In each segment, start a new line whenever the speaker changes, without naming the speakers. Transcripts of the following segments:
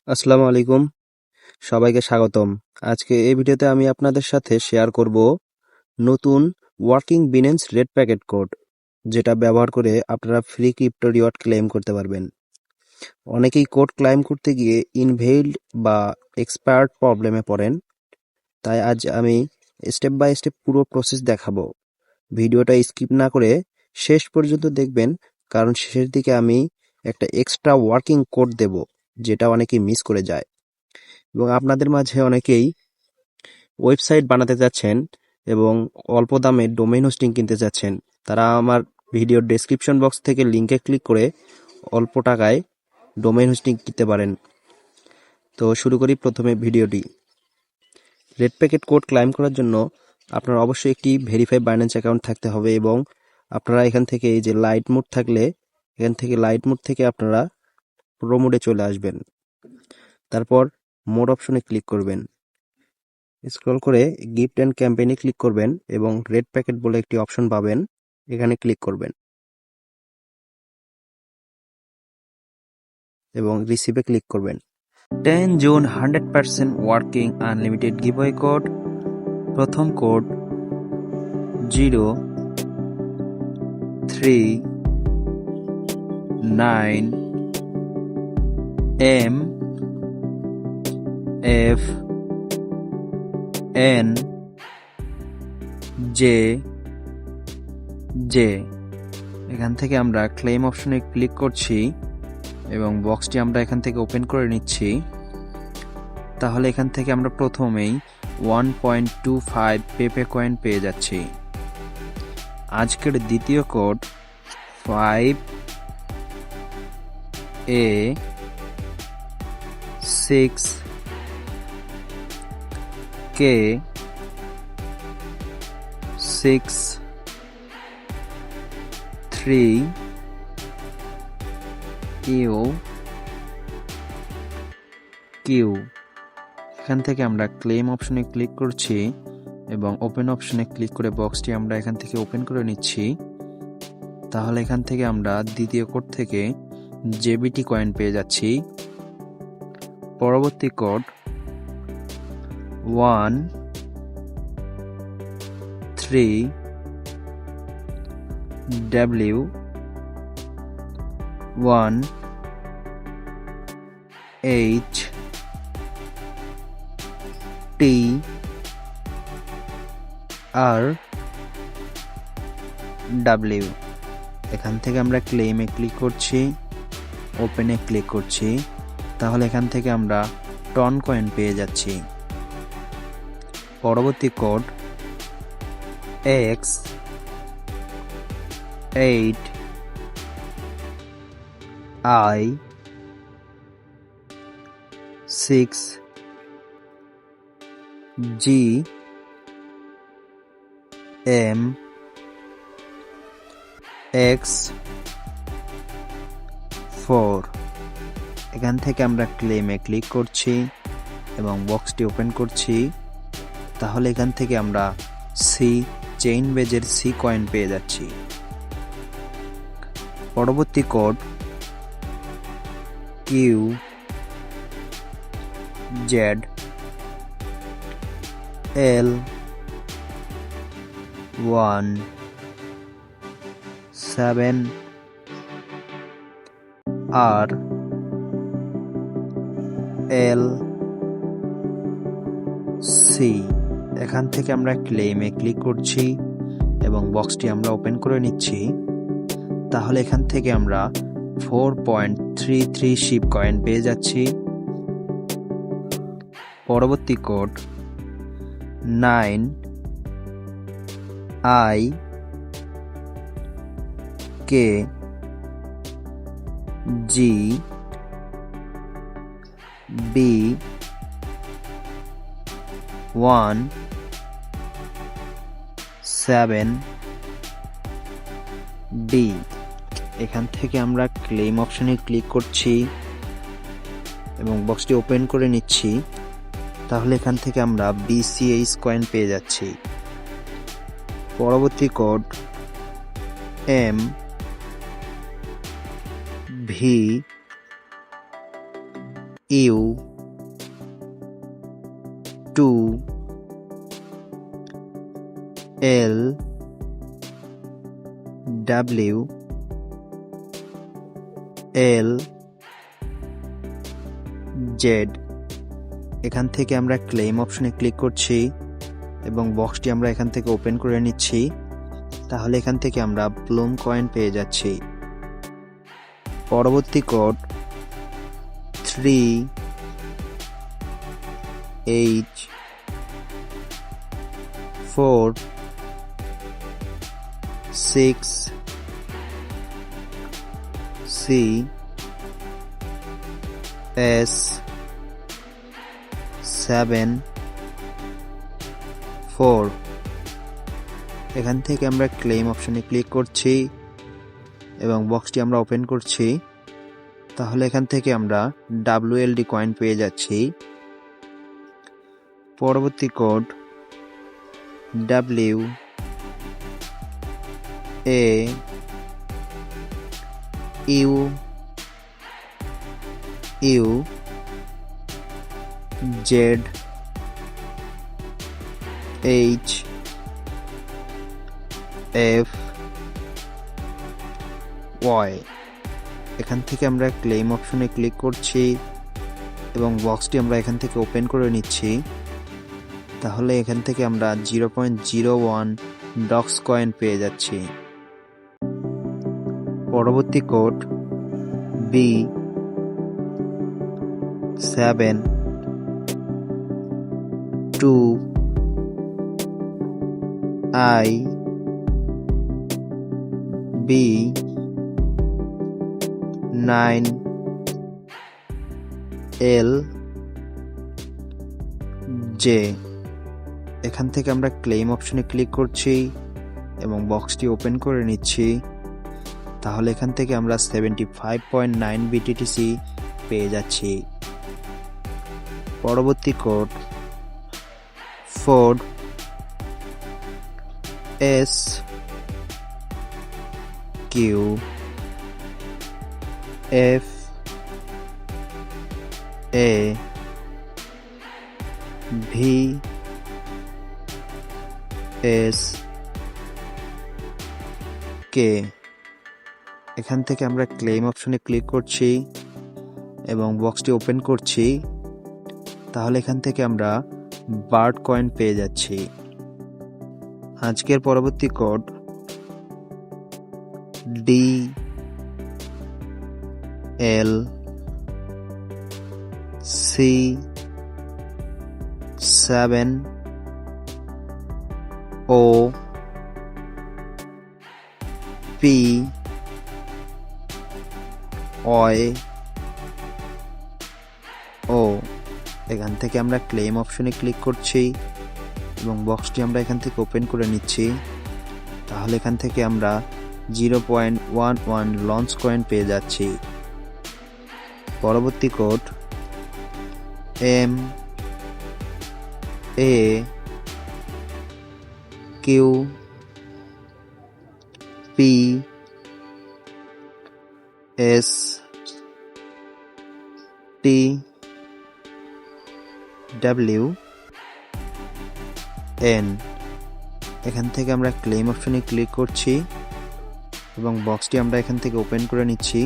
আসসালামু আলাইকুম, সবাইকে স্বাগতম। আজকে এই ভিডিওতে আমি আপনাদের সাথে শেয়ার করব নতুন working Binance red packet code, যেটা ব্যবহার করে আপনারা ফ্রি ক্রিপ্টো রিওয়ার্ড ক্লেম করতে পারবেন। অনেকেই কোড ক্লেম করতে গিয়ে ইনভেইল্ড বা এক্সপায়ার্ড প্রবলেমে পড়েন, তাই আজ আমি স্টেপ বাই স্টেপ পুরো প্রসেস দেখাবো। ভিডিওটা স্কিপ না করে শেষ পর্যন্ত দেখবেন, কারণ শেষের দিকে আমি একটা এক্সট্রা ওয়ার্কিং কোড দেব, যেটা অনেকেই মিস করে যায়। এবং আপনাদের মাঝে অনেকেই ওয়েবসাইট বানাতে চাচ্ছেন এবং অল্প দামে ডোমেইন হোস্টিং কিনতে চাচ্ছেন, তারা আমার ভিডিওর ডেসক্রিপশন বক্স থেকে লিঙ্কে ক্লিক করে অল্প টাকায় ডোমেইন হোস্টিং কিনতে পারেন। তো শুরু করি প্রথমে ভিডিওটি। রেড প্যাকেট কোড ক্লাইম করার জন্য আপনার অবশ্যই একটি ভেরিফাইড বাইন্যান্স অ্যাকাউন্ট থাকতে হবে এবং আপনারা এখান থেকে এই যে লাইট মোড থাকলে লাইট মোড থেকে আপনারা প্রো মোডে চলে আসবেন। তারপর মোড অপশনে ক্লিক করবেন, স্ক্রল করে গিফট অ্যান্ড ক্যাম্পেইনে ক্লিক করবেন এবং রেড প্যাকেট বলে একটি অপশন পাবেন, এখানে ক্লিক করবেন এবং রিসিভে ক্লিক করবেন। 10 June 100% working unlimited giveaway code. প্রথম কোড 039MFNJJ। এখান থেকে আমরা ক্লেম অপশনে ক্লিক করছি এবং বক্সটি আমরা এখান থেকে ওপেন করে নিচ্ছি। তাহলে এখান থেকে আমরা প্রথমেই 1.25 পেপে কয়েন পেয়ে যাচ্ছি। আজকের দ্বিতীয় কোড 5A6K6 3Q। এখান থেকে আমরা ক্লেম অপশনে ক্লিক করছি এবং ওপেন অপশনে ক্লিক করে বক্সটি আমরা এখান থেকে ওপেন করে নিচ্ছি। তাহলে এখান থেকে আমরা দ্বিতীয় কোড থেকে জেবিটি কয়েন পেয়ে যাচ্ছি। পরবর্তী কোড 13W1HTRW। এখান থেকে আমরা ক্লেমে ক্লিক করছি, ওপেনে ক্লিক করছি। তাহলে এখান থেকে আমরা টন কয়েন পেয়ে যাচ্ছি। পরবর্তী কোড XI6GMX4। এখান থেকে আমরা ক্লেমে ক্লিক করছি এবং বক্সটি ওপেন করছি। তাহলে এখান থেকে আমরা চেইন বেজের সি কয়েন পেয়ে যাচ্ছি। পরবর্তী কোড QZL17RLC। এখান থেকে আমরা ক্লেমে ক্লিক করছি এবং বক্সটি আমরা ওপেন করে নিচ্ছি। তাহলে এখান থেকে আমরা 4.33 শিপ কয়েন পেয়ে যাচ্ছি। পরবর্তী কোড 9IKGB17B। এখান থেকে আমরা ক্লেম অপশনে ক্লিক করছি এবং বক্সটি ওপেন করে নিচ্ছি। তাহলে এখান থেকে আমরা BCH কয়েন পেয়ে যাচ্ছি। পরবর্তী code U 2 L W L Z. এখান থেকে আমরা ক্লেম অপশনে ক্লিক করছি এবং বক্সটি আমরা এখান থেকে ওপেন করে নিচ্ছি। তাহলে এখান থেকে আমরা ব্লুম কয়েন পেয়ে যাচ্ছি। পরবর্তী কোড 346C7 4। এখান থেকে আমরা ক্লেম অপশনে ক্লিক করছি এবং বক্সটি আমরা ওপেন করছি। তাহলে এখান থেকে আমরা WLD কয়েন পেয়ে যাচ্ছি। পরবর্তী কোড WAUZHFY। এখান থেকে আমরা ক্লেম অপশনে ক্লিক করছি এবং বক্সটি আমরা এখান থেকে ওপেন করে নিচ্ছি। তাহলে এখান থেকে আমরা 0.01 ডক্স কয়েন পেয়ে যাচ্ছি। পরবর্তী কোড B7B9LJ। এখান থেকে আমরা ক্লেম অপশনে ক্লিক করছি এবং বক্সটি ওপেন করে নিচ্ছি। তাহলে এখান থেকে আমরা 75.9 BTTC পেয়ে যাচ্ছি। পরবর্তী কোড 4SQFAVSK। এখান থেকে আমরা ক্লেম অপশনে ক্লিক করছি এবং বক্সটি ওপেন করছি। তাহলে এখান থেকে আমরা বার্ড কয়েন পেয়ে যাচ্ছি। আজকের পরবর্তী কোড DLC7OPYO। এখান থেকে আমরা ক্লেম অপশনে ক্লিক করছি এবং বক্সটি আমরা এখান থেকে ওপেন করে নিচ্ছি। তাহলে এখান থেকে আমরা 0.11 লঞ্চ কয়েন পেয়ে যাচ্ছি। পরবর্তী কোড MAQPSTWN। এখান থেকে আমরা ক্লেম অপশনে ক্লিক করছি এবং বক্সটি আমরা এখান থেকে ওপেন করে নিচ্ছি।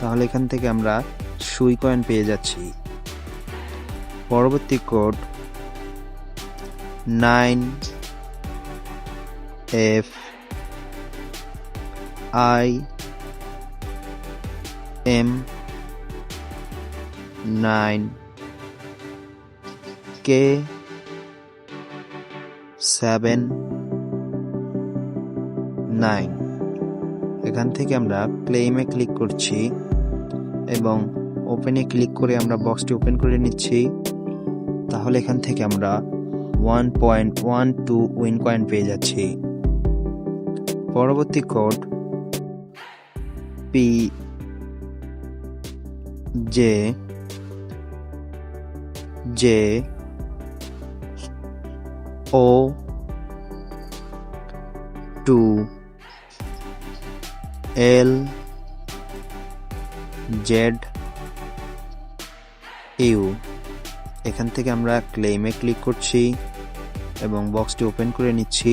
তাহলে এখান থেকে আমরা সুই কয়েন পেয়ে যাচ্ছি। পরবর্তী কোড 9FIM9K79। এখান থেকে আমরা ক্লেমে ক্লিক করছি এবং ওপেনে ক্লিক করে আমরা বক্সটি ওপেন করে নিচ্ছি। তাহলে এখান থেকে আমরা 1.12 উইন কয়েন পেয়ে যাচ্ছি। পরবর্তী কোড PJO2LZ ইউ। এখান থেকে আমরা ক্লেমে ক্লিক করছি এবং বক্সটি ওপেন করে নিচ্ছি।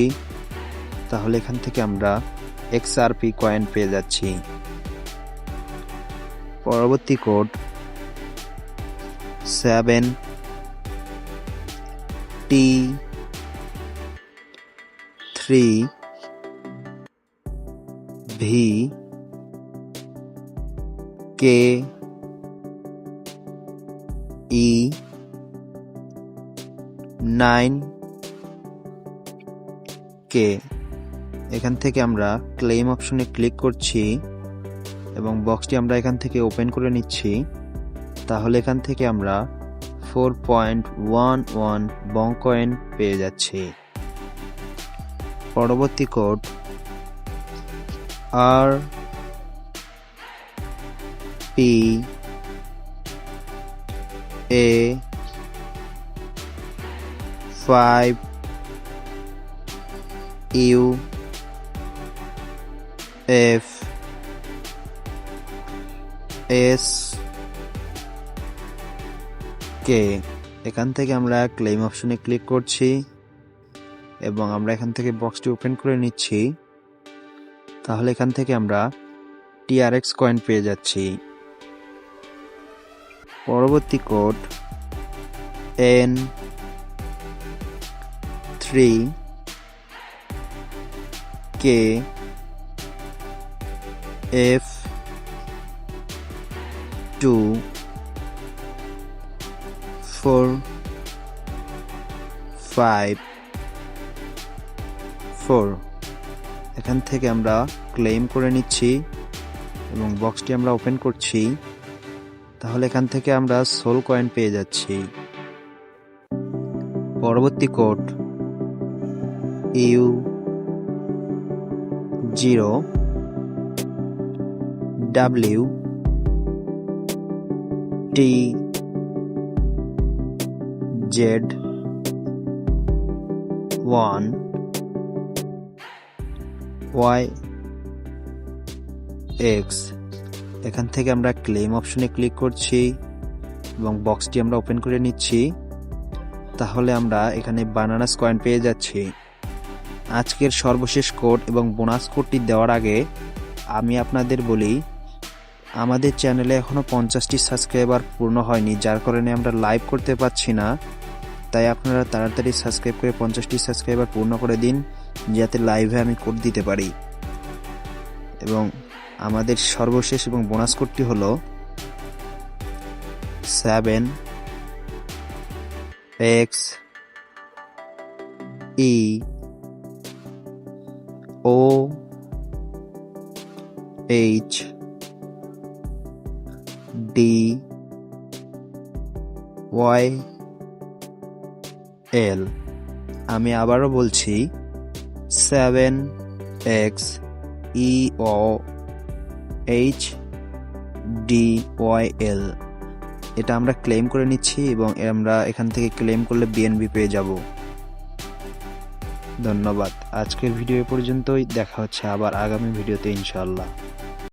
তাহলে এখান থেকে আমরা XRP কয়েন পেয়ে যাচ্ছি। পরবর্তী কোড 7T3VKE9K। এখান থেকে আমরা ক্লেম অপশনে ক্লিক করছি এবং বক্সটি আমরা এখান থেকে ওপেন করে নিচ্ছি। তাহলে এখান থেকে আমরা 4.11 বং কয়েন পেয়ে যাচ্ছি। পরবর্তী কোড RPA5UFSK। এখান থেকে আমরা ক্লেম অপশনে ক্লিক করছি এবং আমরা এখান থেকে বক্সটি ওপেন করে নিচ্ছি। তাহলে এখান থেকে আমরা TRX কয়েন পেয়ে যাচ্ছি। পরবর্তী কোড N3KF24554। এখান থেকে আমরা ক্লেম করে নিচ্ছি এবং বক্সটি আমরা ওপেন করছি। তাহলে এখান থেকে আমরা সোল কয়েন পেয়ে যাচ্ছি। পরবর্তী কোড WTZ1YX। এখান থেকে আমরা ক্লেম অপশনে ক্লিক করছি এবং বক্সটি আমরা ওপেন করে নিচ্ছি। তাহলে আমরা এখানে বানানাস কয়েন পেয়ে যাচ্ছি। আজকের সর্বশেষ কোড এবং বোনাস কোডটি দেওয়ার আগে আমি আপনাদের বলি, আমাদের চ্যানেলে এখনও 50টি সাবস্ক্রাইবার পূর্ণ হয়নি, যার কারণে আমরা লাইভ করতে পারছি না। তাই আপনারা তাড়াতাড়ি সাবস্ক্রাইব করে 50টি সাবস্ক্রাইবার পূর্ণ করে দিন, যাতে লাইভে আমি কোড দিতে পারি। এবং আমাদের সর্বশেষ এবং বোনাস কোডটি হলো 7XEOHDYL। আমি আবারও বলছি 7XEOHDYL। এটা আমরা ক্লেম করে নিচ্ছি এবং আমরা এখান থেকে ক্লেম করলে BNB পেয়ে যাব। ধন্যবাদ। আজকের ভিডিও পর্যন্তই। দেখা হচ্ছে আবার আগামী ভিডিওতে ইনশাআল্লাহ।